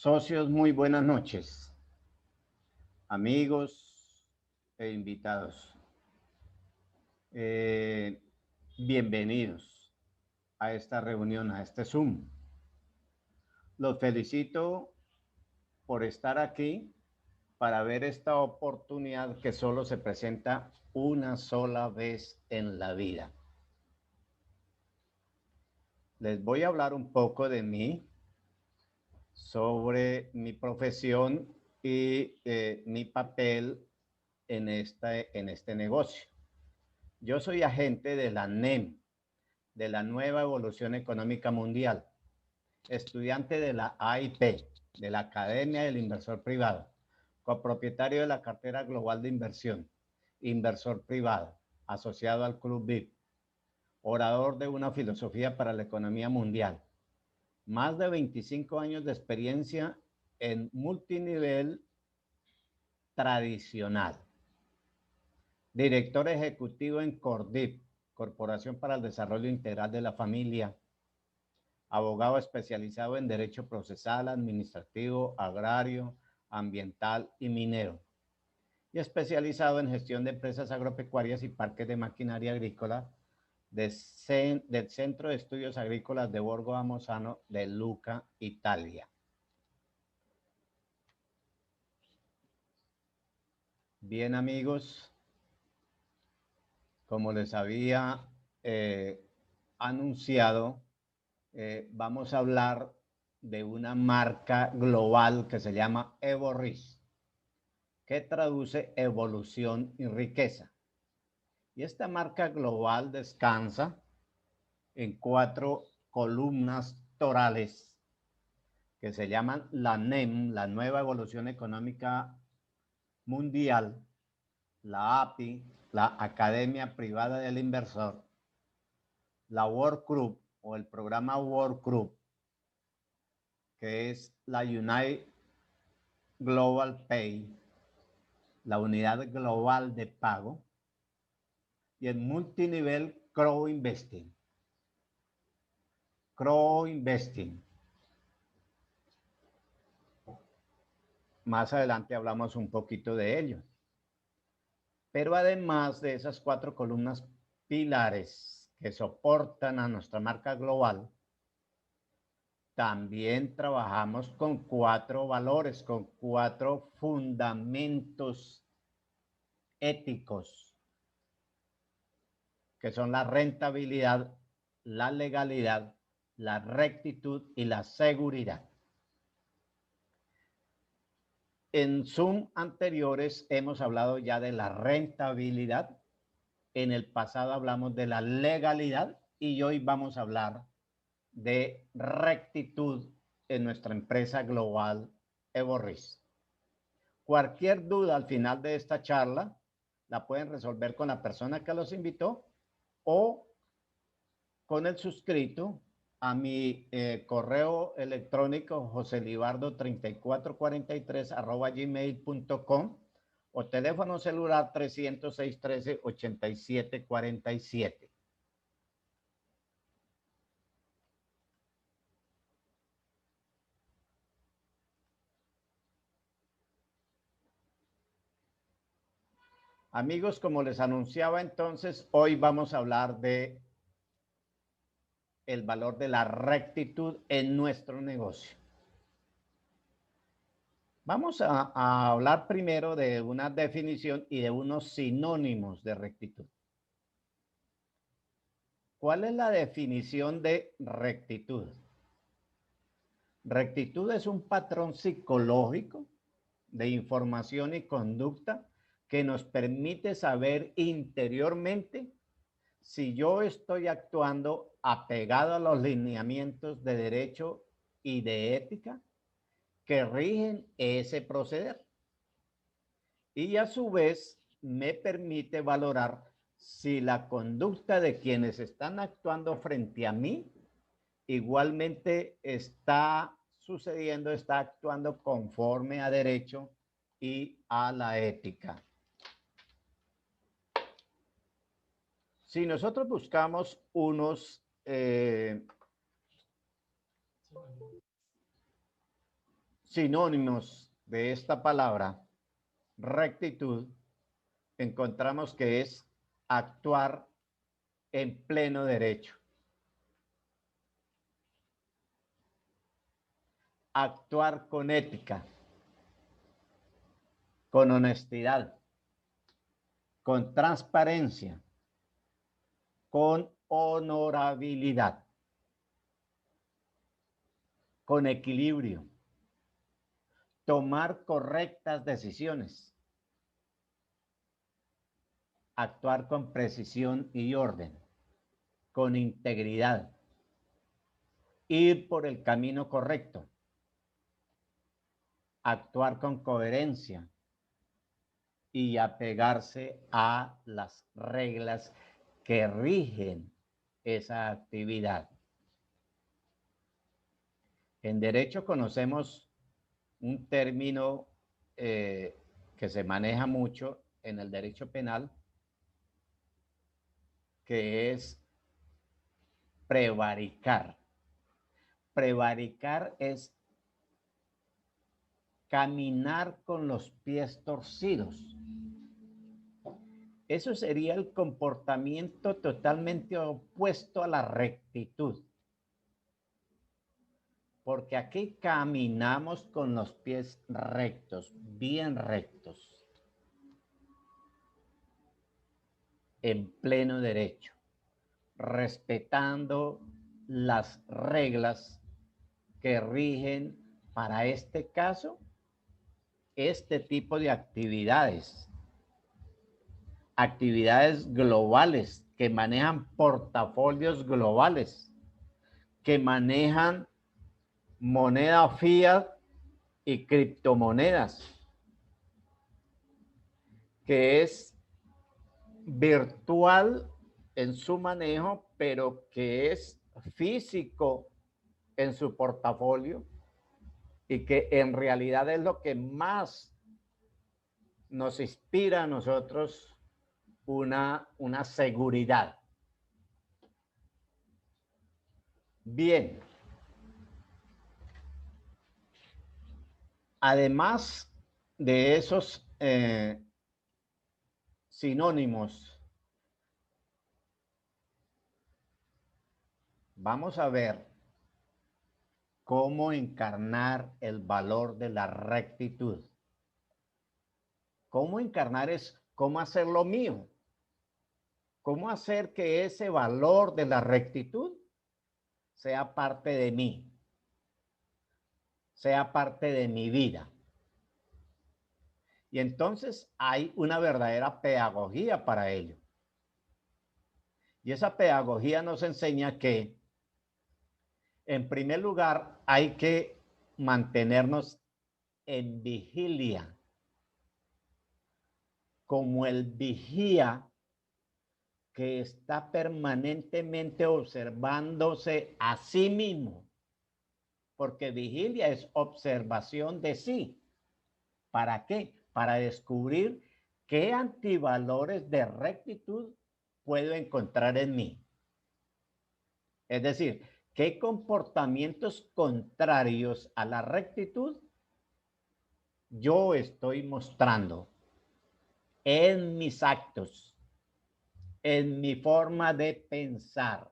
Socios, muy buenas noches. Amigos e invitados. Eh, Bienvenidos a esta reunión, a este Zoom. Los felicito por estar aquí para ver esta oportunidad que solo se presenta una sola vez en la vida. Les voy a hablar un poco de mí, sobre mi profesión y mi papel en este negocio. Yo soy agente de la NEM, de la Nueva Evolución Económica Mundial, estudiante de la AIP, de la Academia del Inversor Privado, copropietario de la cartera global de inversión, inversor privado, asociado al Club VIP, orador de una filosofía para la economía mundial, más de 25 años de experiencia en multinivel tradicional, director ejecutivo en CORDIP, Corporación para el Desarrollo Integral de la Familia, abogado especializado en Derecho Procesal, Administrativo, Agrario, Ambiental y Minero, y especializado en gestión de empresas agropecuarias y parques de maquinaria agrícola del Centro de Estudios Agrícolas de Borgo a Mozzano de Lucca, Italia. Bien, amigos, como les había anunciado, vamos a hablar de una marca global que se llama Evoris, que traduce evolución y riqueza. Y esta marca global descansa en 4 columnas torales que se llaman la NEM, la Nueva Evolución Económica Mundial, la API, la Academia Privada del Inversor, la World Group o el programa World Group, que es la United Global Pay, la unidad global de pago, y el multinivel Crow Investing. Crow Investing. Más adelante hablamos un poquito de ello. Pero además de esas 4 columnas pilares que soportan a nuestra marca global, también trabajamos con 4 valores, con 4 fundamentos éticos, que son la rentabilidad, la legalidad, la rectitud y la seguridad. En Zoom anteriores hemos hablado ya de la rentabilidad, en el pasado hablamos de la legalidad y hoy vamos a hablar de rectitud en nuestra empresa global Evoris. Cualquier duda al final de esta charla la pueden resolver con la persona que los invitó o con el suscrito a mi correo electrónico joselibardo3443@gmail.com o teléfono celular 306-13-8747. Amigos, como les anunciaba entonces, hoy vamos a hablar de el valor de la rectitud en nuestro negocio. Vamos a hablar primero de una definición y de unos sinónimos de rectitud. ¿Cuál es la definición de rectitud? Rectitud es un patrón psicológico de información y conducta que nos permite saber interiormente si yo estoy actuando apegado a los lineamientos de derecho y de ética que rigen ese proceder. Y a su vez me permite valorar si la conducta de quienes están actuando frente a mí igualmente está sucediendo, está actuando conforme a derecho y a la ética. Si nosotros buscamos unos sinónimos de esta palabra, rectitud, encontramos que es actuar en pleno derecho, actuar con ética, con honestidad, con transparencia, con honorabilidad, con equilibrio, tomar correctas decisiones, actuar con precisión y orden, con integridad, ir por el camino correcto, actuar con coherencia y apegarse a las reglas que rigen esa actividad. En derecho conocemos un término que se maneja mucho en el derecho penal, que es prevaricar. Prevaricar es caminar con los pies torcidos. Eso sería el comportamiento totalmente opuesto a la rectitud. Porque aquí caminamos con los pies rectos, bien rectos, en pleno derecho, respetando las reglas que rigen para este caso, este tipo de actividades. Actividades globales que manejan portafolios globales, que manejan moneda fiat y criptomonedas, que es virtual en su manejo, pero que es físico en su portafolio y que en realidad es lo que más nos inspira a nosotros una seguridad. Bien. Además de esos sinónimos, vamos a ver cómo encarnar el valor de la rectitud. Cómo encarnar es cómo hacer lo mío. Cómo hacer que ese valor de la rectitud sea parte de mí, sea parte de mi vida. Y entonces hay una verdadera pedagogía para ello. Y esa pedagogía nos enseña que, en primer lugar, hay que mantenernos en vigilia, como el vigía que está permanentemente observándose a sí mismo, porque vigilia es observación de sí. ¿Para qué? Para descubrir qué antivalores de rectitud puedo encontrar en mí. Es decir, qué comportamientos contrarios a la rectitud yo estoy mostrando en mis actos, en mi forma de pensar,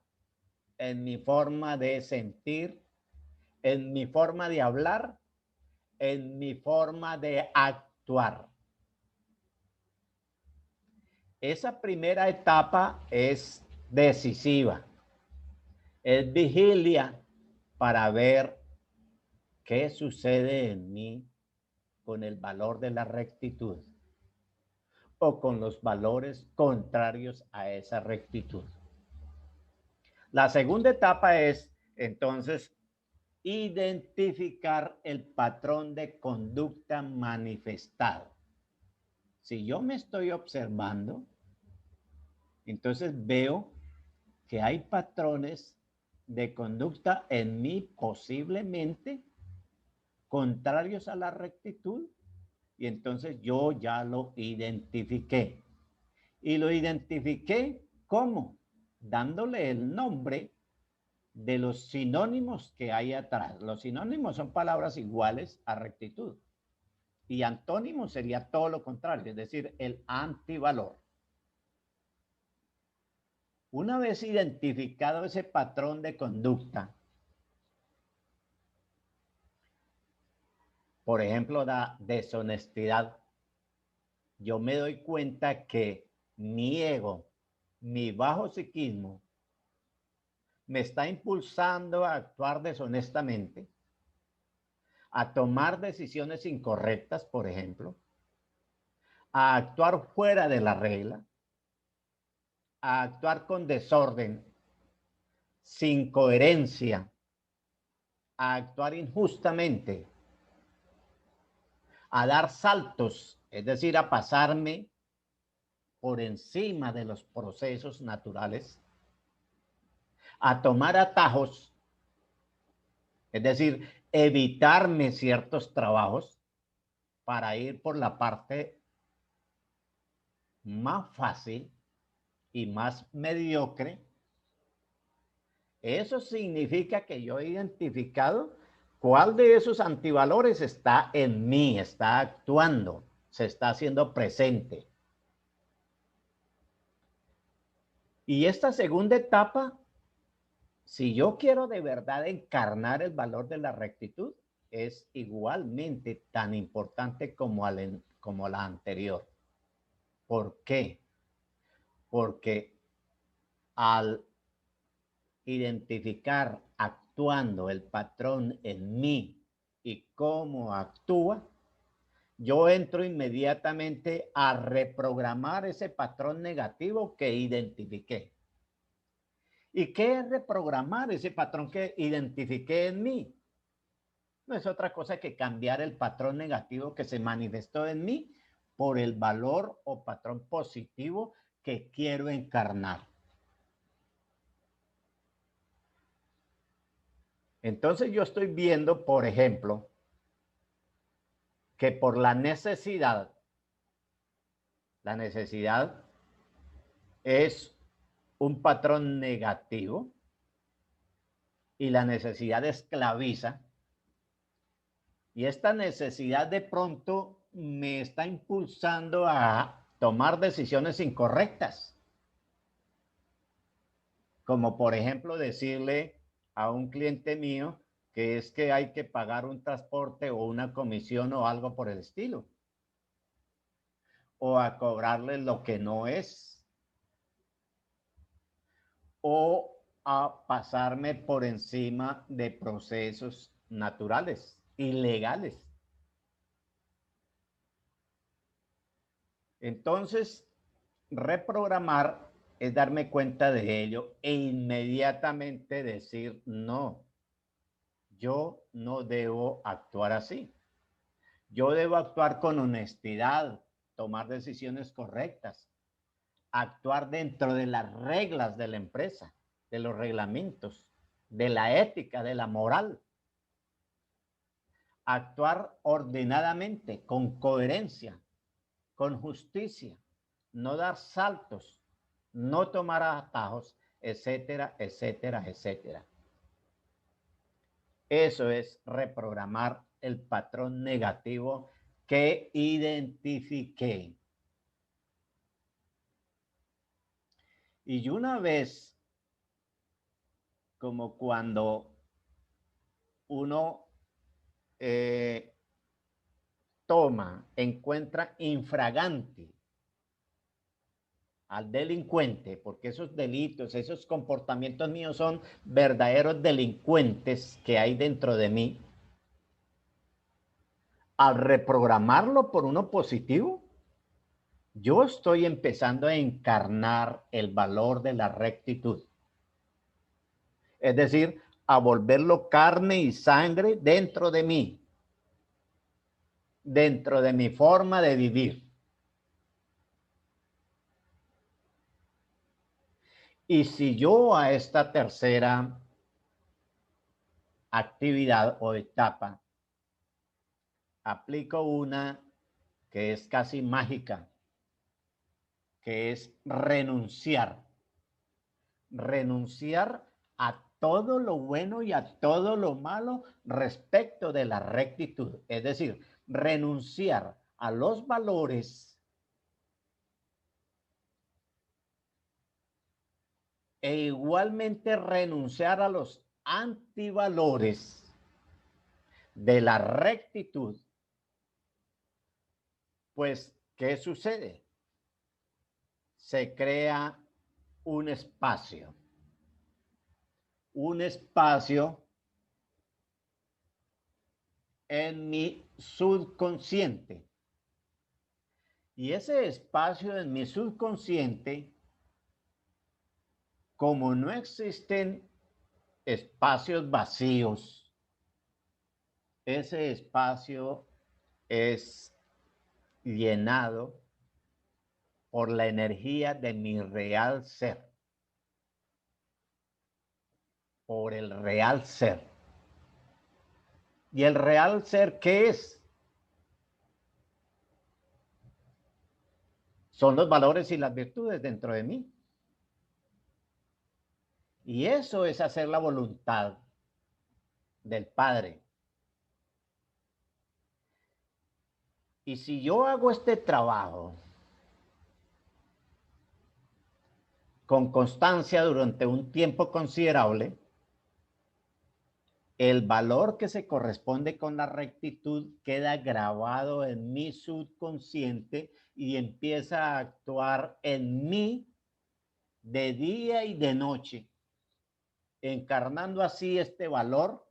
en mi forma de sentir, en mi forma de hablar, en mi forma de actuar. Esa primera etapa es decisiva, es vigilia para ver qué sucede en mí con el valor de la rectitud o con los valores contrarios a esa rectitud. La segunda etapa es, entonces, identificar el patrón de conducta manifestado. Si yo me estoy observando, entonces veo que hay patrones de conducta en mí posiblemente contrarios a la rectitud, y entonces yo ya lo identifiqué. Y lo identifiqué ¿cómo? Dándole el nombre de los sinónimos que hay atrás. Los sinónimos son palabras iguales a rectitud. Y antónimo sería todo lo contrario, es decir, el antivalor. Una vez identificado ese patrón de conducta, por ejemplo, la deshonestidad, yo me doy cuenta que mi ego, mi bajo psiquismo, me está impulsando a actuar deshonestamente, a tomar decisiones incorrectas, por ejemplo, a actuar fuera de la regla, a actuar con desorden, sin coherencia, a actuar injustamente, a dar saltos, es decir, a pasarme por encima de los procesos naturales, a tomar atajos, es decir, evitarme ciertos trabajos para ir por la parte más fácil y más mediocre. Eso significa que yo he identificado cuál de esos antivalores está en mí, está actuando, se está haciendo presente. Y esta segunda etapa, si yo quiero de verdad encarnar el valor de la rectitud, es igualmente tan importante como la anterior. ¿Por qué? Porque al identificar actuando el patrón en mí y cómo actúa, yo entro inmediatamente a reprogramar ese patrón negativo que identifiqué. ¿Y qué es reprogramar ese patrón que identifiqué en mí? No es otra cosa que cambiar el patrón negativo que se manifestó en mí por el valor o patrón positivo que quiero encarnar. Entonces yo estoy viendo, por ejemplo, que por la necesidad es un patrón negativo y la necesidad esclaviza. Y esta necesidad de pronto me está impulsando a tomar decisiones incorrectas. Como por ejemplo decirle a un cliente mío que es que hay que pagar un transporte o una comisión o algo por el estilo. O a cobrarle lo que no es. O a pasarme por encima de procesos naturales, ilegales. Entonces, reprogramar es darme cuenta de ello e inmediatamente decir, no, yo no debo actuar así. Yo debo actuar con honestidad, tomar decisiones correctas, actuar dentro de las reglas de la empresa, de los reglamentos, de la ética, de la moral. Actuar ordenadamente, con coherencia, con justicia, no dar saltos, no tomar atajos, etcétera, etcétera, etcétera. Eso es reprogramar el patrón negativo que identifiqué. Y una vez, como cuando uno encuentra infragante al delincuente, porque esos delitos, esos comportamientos míos son verdaderos delincuentes que hay dentro de mí, al reprogramarlo por uno positivo, yo estoy empezando a encarnar el valor de la rectitud. Es decir, a volverlo carne y sangre dentro de mí, dentro de mi forma de vivir. Y si yo a esta tercera actividad o etapa aplico una que es casi mágica, que es renunciar. Renunciar a todo lo bueno y a todo lo malo respecto de la rectitud. Es decir, renunciar a los valores e igualmente renunciar a los antivalores de la rectitud. Pues, ¿qué sucede? Se crea un espacio en mi subconsciente. Y ese espacio en mi subconsciente, como no existen espacios vacíos, ese espacio es llenado por la energía de mi real ser, por el real ser. ¿Y el real ser qué es? Son los valores y las virtudes dentro de mí. Y eso es hacer la voluntad del Padre. Y si yo hago este trabajo con constancia durante un tiempo considerable, el valor que se corresponde con la rectitud queda grabado en mi subconsciente y empieza a actuar en mí de día y de noche, encarnando así este valor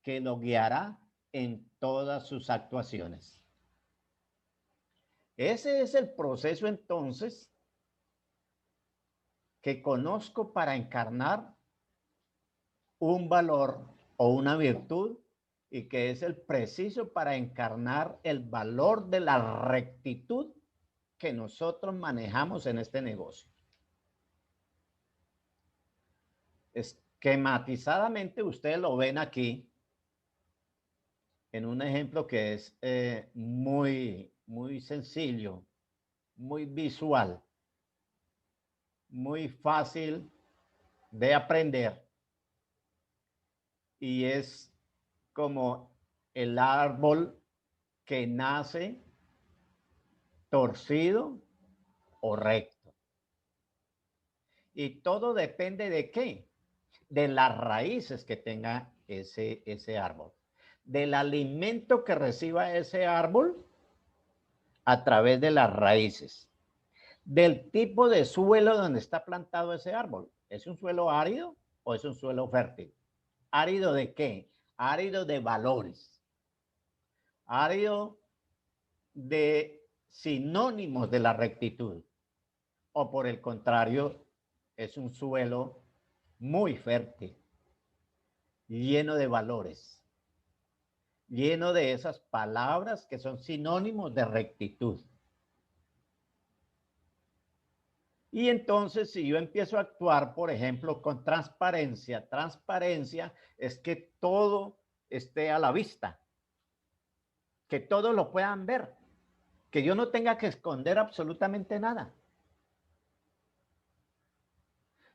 que lo guiará en todas sus actuaciones. Ese es el proceso entonces que conozco para encarnar un valor o una virtud y que es el preciso para encarnar el valor de la rectitud que nosotros manejamos en este negocio. Esquematizadamente ustedes lo ven aquí en un ejemplo que es muy sencillo, muy visual, muy fácil de aprender y es como el árbol que nace torcido o recto. Y todo depende de qué, de las raíces que tenga ese árbol, del alimento que reciba ese árbol a través de las raíces, del tipo de suelo donde está plantado ese árbol. ¿Es un suelo árido o es un suelo fértil? ¿Árido de qué? Árido de valores, árido de sinónimos de la rectitud, o por el contrario, es un suelo muy fértil, lleno de valores, lleno de esas palabras que son sinónimos de rectitud. Y entonces, si yo empiezo a actuar, por ejemplo, con transparencia, transparencia es que todo esté a la vista, que todos lo puedan ver, que yo no tenga que esconder absolutamente nada.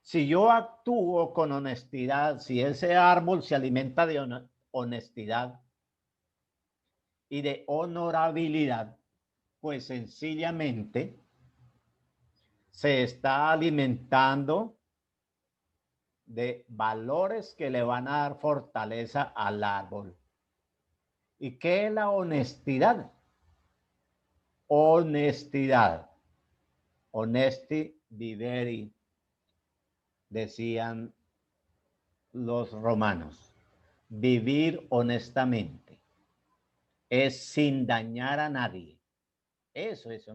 Si yo actúo con honestidad, si ese árbol se alimenta de honestidad y de honorabilidad, pues sencillamente se está alimentando de valores que le van a dar fortaleza al árbol. ¿Y qué es la honestidad? Honestidad. Honesti vivere, decían los romanos. Vivir honestamente es sin dañar a nadie. Eso es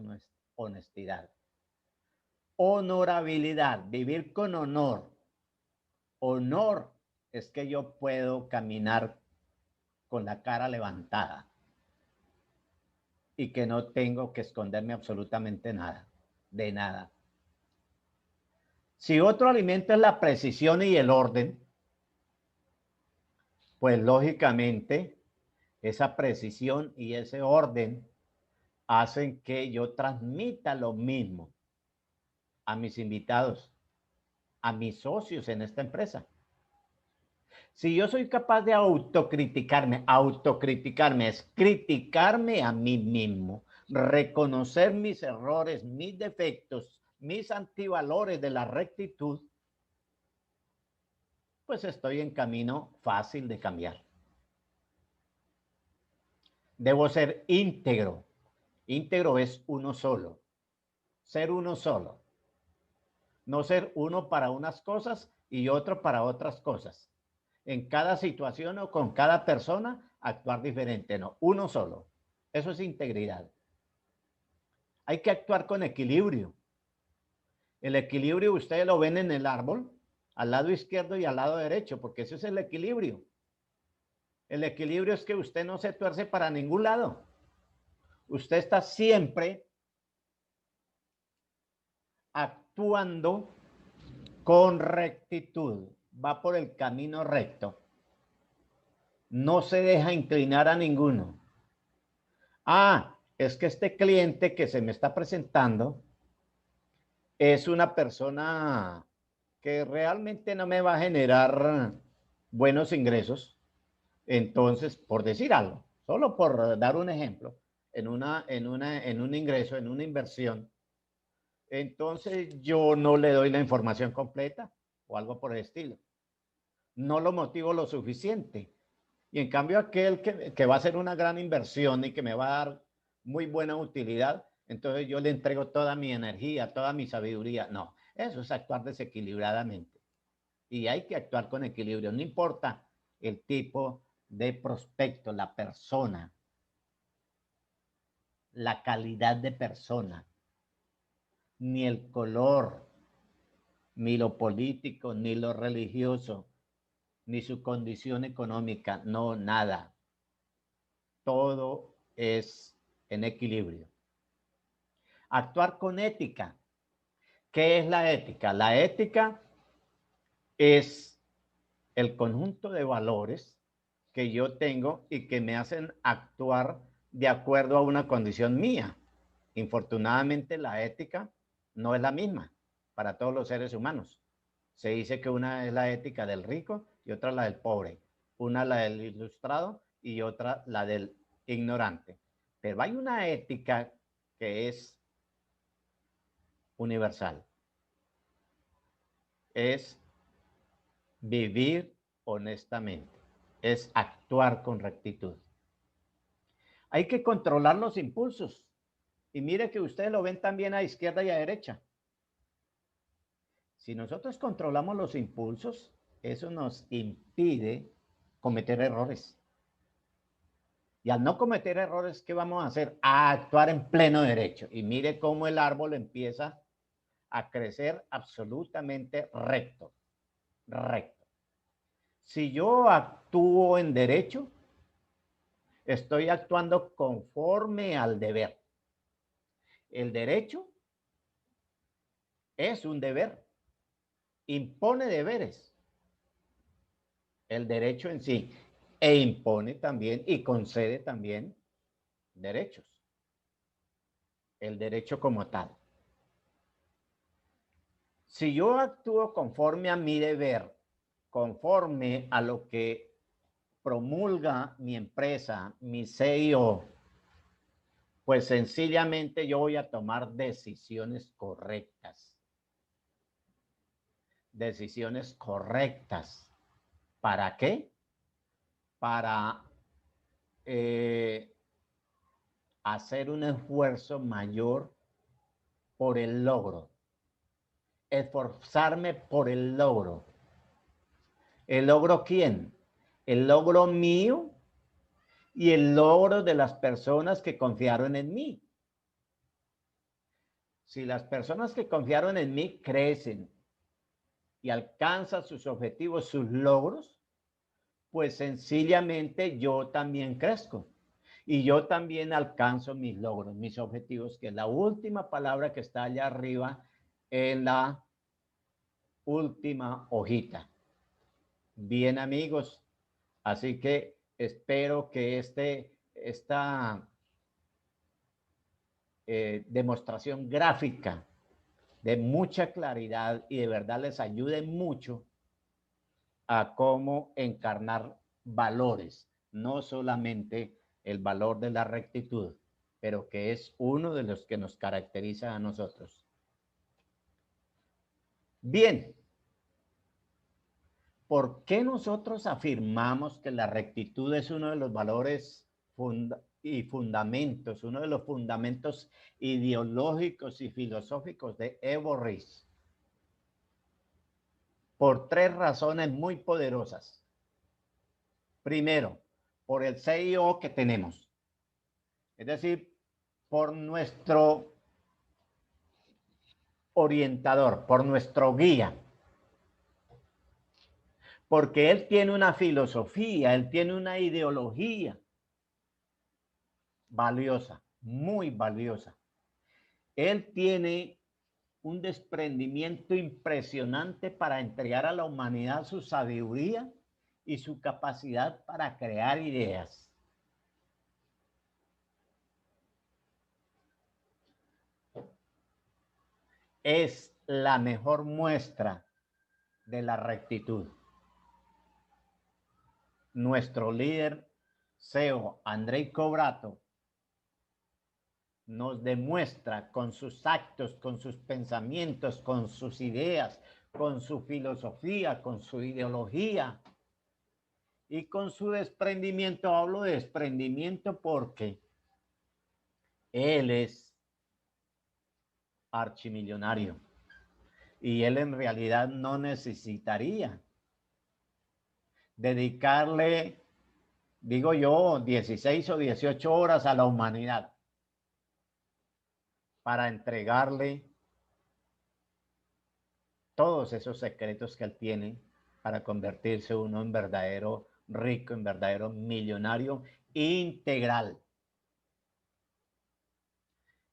honestidad. Honorabilidad, vivir con honor. Honor es que yo puedo caminar con la cara levantada y que no tengo que esconderme absolutamente nada, de nada. Si otro alimento es la precisión y el orden, pues lógicamente esa precisión y ese orden hacen que yo transmita lo mismo a mis invitados, a mis socios en esta empresa. Si yo soy capaz de autocriticarme es criticarme a mí mismo, reconocer mis errores, mis defectos, mis antivalores de la rectitud, pues estoy en camino fácil de cambiar. Debo ser íntegro. Íntegro es uno solo. Ser uno solo. No ser uno para unas cosas y otro para otras cosas. En cada situación o con cada persona actuar diferente. No, uno solo. Eso es integridad. Hay que actuar con equilibrio. El equilibrio ustedes lo ven en el árbol, al lado izquierdo y al lado derecho, porque eso es el equilibrio. El equilibrio es que usted no se tuerce para ningún lado. Usted está siempre actuando con rectitud, va por el camino recto, no se deja inclinar a ninguno. Ah, es que este cliente que se me está presentando es una persona que realmente no me va a generar buenos ingresos. Entonces, por decir algo, solo por dar un ejemplo, en un ingreso, en una inversión, entonces yo no le doy la información completa o algo por el estilo. No lo motivo lo suficiente. Y en cambio aquel que va a ser una gran inversión y que me va a dar muy buena utilidad, entonces yo le entrego toda mi energía, toda mi sabiduría. No, eso es actuar desequilibradamente. Y hay que actuar con equilibrio. No importa el tipo de prospecto, la persona, la calidad de persona, ni el color, ni lo político, ni lo religioso, ni su condición económica, no, nada. Todo es en equilibrio. Actuar con ética. ¿Qué es la ética? La ética es el conjunto de valores que yo tengo y que me hacen actuar de acuerdo a una condición mía. Infortunadamente, la ética no es la misma para todos los seres humanos. Se dice que una es la ética del rico y otra la del pobre, una la del ilustrado y otra la del ignorante. Pero hay una ética que es universal, es vivir honestamente, es actuar con rectitud. Hay que controlar los impulsos. Y mire que ustedes lo ven también a izquierda y a derecha. Si nosotros controlamos los impulsos, eso nos impide cometer errores. Y al no cometer errores, ¿qué vamos a hacer? A actuar en pleno derecho. Y mire cómo el árbol empieza a crecer absolutamente recto. Recto. Si yo actúo en derecho, estoy actuando conforme al deber. El derecho es un deber, impone deberes, el derecho en sí, e impone también y concede también derechos, el derecho como tal. Si yo actúo conforme a mi deber, conforme a lo que promulga mi empresa, mi CEO, pues sencillamente yo voy a tomar decisiones correctas. Decisiones correctas. ¿Para qué? Para hacer un esfuerzo mayor por el logro. Esforzarme por el logro. ¿El logro quién? El logro mío y el logro de las personas que confiaron en mí. Si las personas que confiaron en mí crecen y alcanzan sus objetivos, sus logros, pues sencillamente yo también crezco y yo también alcanzo mis logros, mis objetivos, que es la última palabra que está allá arriba en la última hojita. Bien, amigos, así que espero que esta demostración gráfica de mucha claridad y de verdad les ayude mucho a cómo encarnar valores, no solamente el valor de la rectitud, pero que es uno de los que nos caracteriza a nosotros. Bien, ¿por qué nosotros afirmamos que la rectitud es uno de los valores y fundamentos, uno de los fundamentos ideológicos y filosóficos de Evo Ries? Por tres razones muy poderosas. Primero, por el CIO que tenemos, es decir, por nuestro orientador, por nuestro guía, porque él tiene una filosofía, él tiene una ideología valiosa, muy valiosa. Él tiene un desprendimiento impresionante para entregar a la humanidad su sabiduría y su capacidad para crear ideas. Es la mejor muestra de la rectitud. Nuestro líder CEO, Andrei Cobrato, nos demuestra con sus actos, con sus pensamientos, con sus ideas, con su filosofía, con su ideología y con su desprendimiento. Hablo de desprendimiento porque él es archimillonario y él en realidad no necesitaría dedicarle, digo yo, 16 o 18 horas a la humanidad para entregarle todos esos secretos que él tiene para convertirse uno en verdadero rico, en verdadero millonario integral.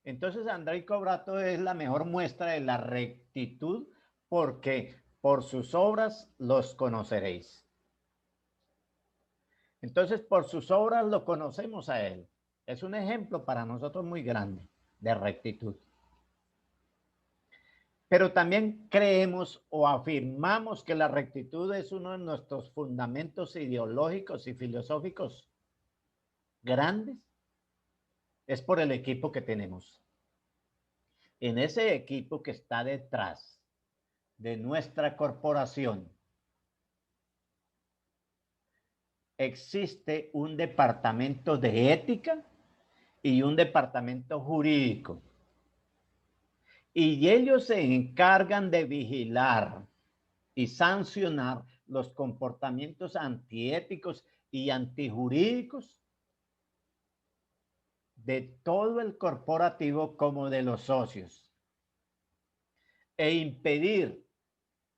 Entonces, Andrei Cobrato es la mejor muestra de la rectitud porque por sus obras los conoceréis. Entonces, por sus obras lo conocemos a él. Es un ejemplo para nosotros muy grande de rectitud. Pero también creemos o afirmamos que la rectitud es uno de nuestros fundamentos ideológicos y filosóficos grandes. Es por el equipo que tenemos. En ese equipo que está detrás de nuestra corporación existe un departamento de ética y un departamento jurídico. Y ellos se encargan de vigilar y sancionar los comportamientos antiéticos y antijurídicos de todo el corporativo como de los socios e impedir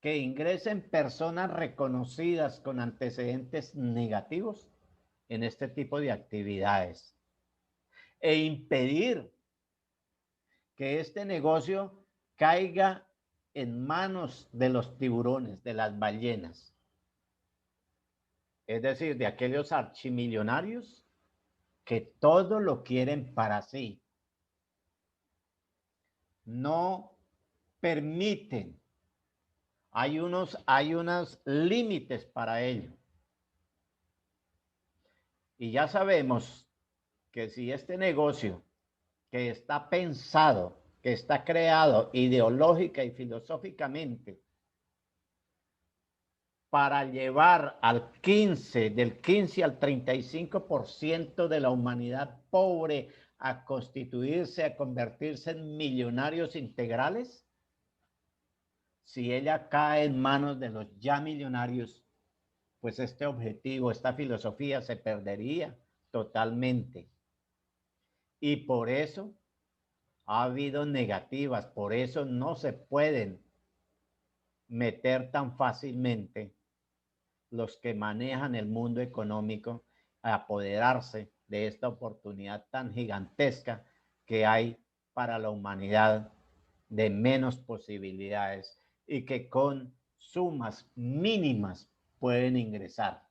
que ingresen personas reconocidas con antecedentes negativos en este tipo de actividades e impedir que este negocio caiga en manos de los tiburones, de las ballenas, es decir, de aquellos archimillonarios que todo lo quieren para sí. No permiten, hay unos límites para ello. Y ya sabemos que si este negocio que está pensado, que está creado ideológica y filosóficamente para llevar del 15 al 35% de la humanidad pobre a constituirse, a convertirse en millonarios integrales, si ella cae en manos de los ya millonarios, pues este objetivo, esta filosofía se perdería totalmente. Y por eso ha habido negativas, por eso no se pueden meter tan fácilmente los que manejan el mundo económico a apoderarse de esta oportunidad tan gigantesca que hay para la humanidad de menos posibilidades y que con sumas mínimas pueden ingresar,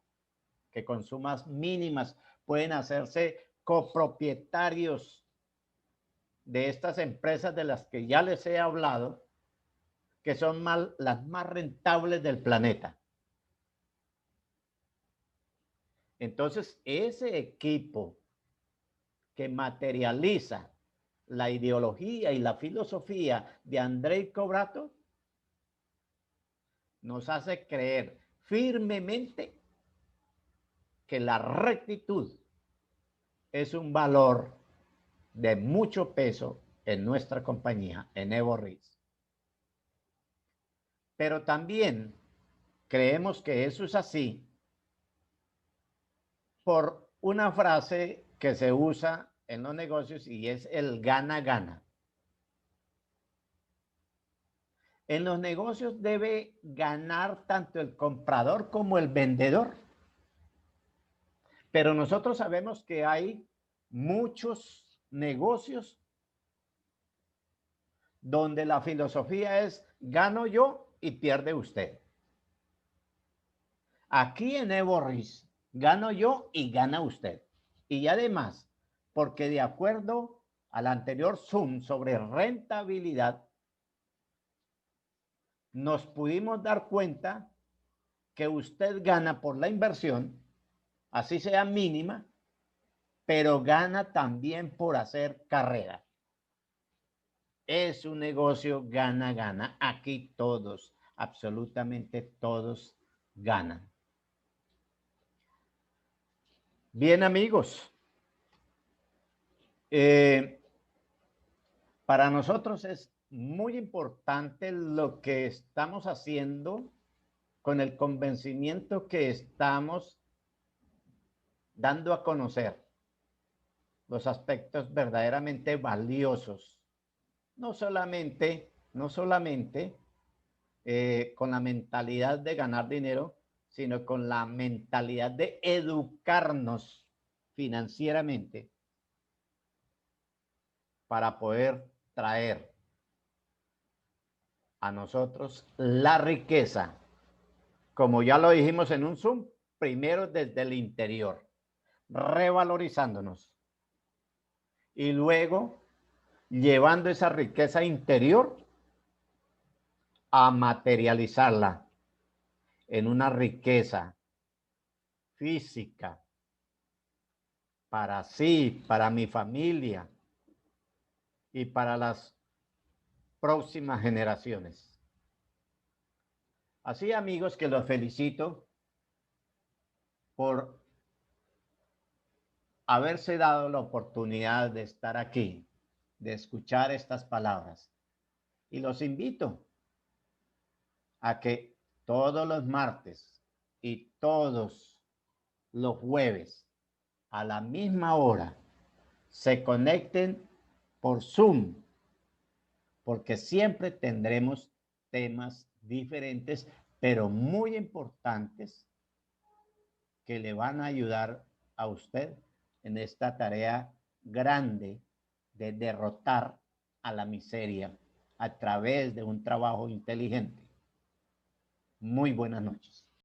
que con sumas mínimas pueden hacerse copropietarios de estas empresas de las que ya les he hablado, que son las más rentables del planeta. Entonces, ese equipo que materializa la ideología y la filosofía de Andrei Cobrato nos hace creer firmemente que la rectitud es un valor de mucho peso en nuestra compañía, en Evo Risk. Pero también creemos que eso es así por una frase que se usa en los negocios y es el gana-gana. En los negocios debe ganar tanto el comprador como el vendedor. Pero nosotros sabemos que hay muchos negocios donde la filosofía es gano yo y pierde usted. Aquí en Evo Risk gano yo y gana usted. Y además, porque de acuerdo al anterior Zoom sobre rentabilidad, nos pudimos dar cuenta que usted gana por la inversión, así sea mínima, pero gana también por hacer carrera. Es un negocio gana-gana. Aquí todos, absolutamente todos ganan. Bien, amigos. Para nosotros es muy importante lo que estamos haciendo con el convencimiento que estamos dando a conocer los aspectos verdaderamente valiosos. No solamente con la mentalidad de ganar dinero, sino con la mentalidad de educarnos financieramente para poder traer a nosotros la riqueza, como ya lo dijimos en un Zoom, primero desde el interior, revalorizándonos y luego llevando esa riqueza interior a materializarla en una riqueza física para sí, para mi familia y para las próximas generaciones. Así, amigos, que los felicito por haberse dado la oportunidad de estar aquí, de escuchar estas palabras. Y los invito a que todos los martes y todos los jueves a la misma hora se conecten por Zoom, porque siempre tendremos temas diferentes, pero muy importantes que le van a ayudar a usted en esta tarea grande de derrotar a la miseria a través de un trabajo inteligente. Muy buenas noches.